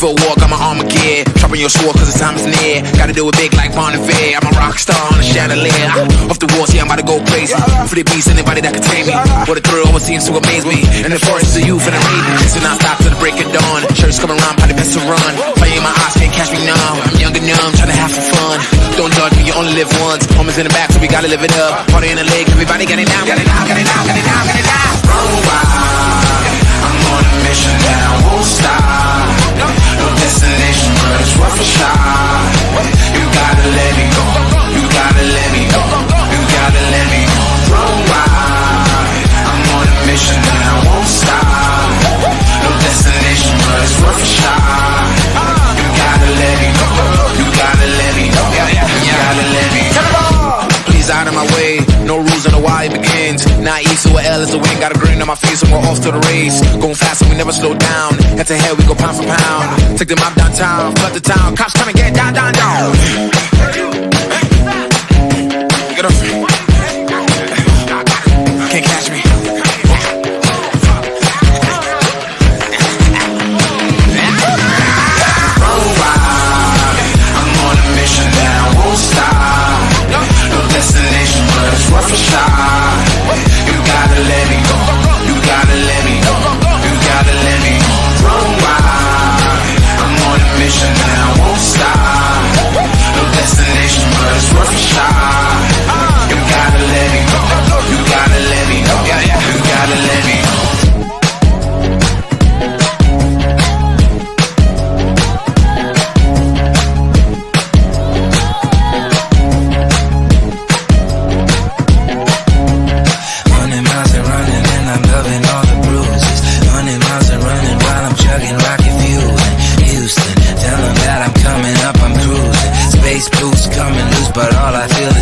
For a war, got my armor gear. Sharpen your sword cause the time is near. Gotta do it big like Bon Iver. I'm a rock star on a chandelier. Off the walls, yeah, I'm about to go crazy. For the beast, anybody that can tame me. What a thrill, almost seems to amaze me. In the forest of youth and the raven. So now stop till the break of dawn. Shirts come around, probably best to run. Fire in my eyes, can't catch me now. I'm young and numb, trying to have some fun. Don't judge me, you only live once. Homies in the back, so we gotta live it up. Party in the lake, everybody get it down, get it down, get it down, get it down, get it down. Run wild, I'm on a mission that I won't stop. No destination, but it's worth a shot. You gotta let me go. You gotta let me go. You gotta let me go. Run wild. I'm on a mission and I won't stop. No destination, but it's worth a shot. You gotta let me go. You gotta let me go. You gotta let me go. Please out of my way. No rules on the why it begins. Not E to a L is the win. Got a grin on my face and we're off to the race. Going fast and we never slow down. Head to head we go pound for pound. Take them out downtown, flood the town. Cops trying to get down, down, down. Get off me. Can't catch me. Run wild. I'm on a mission that I won't stop. No destination, but it's worth a shot. You gotta let me go. You gotta let me go. You gotta let me go. Run wild. I'm on a mission and I won't stop. No destination, but it's worth a shot. You gotta let me go. You gotta let me go. You gotta let me go. But all I feel is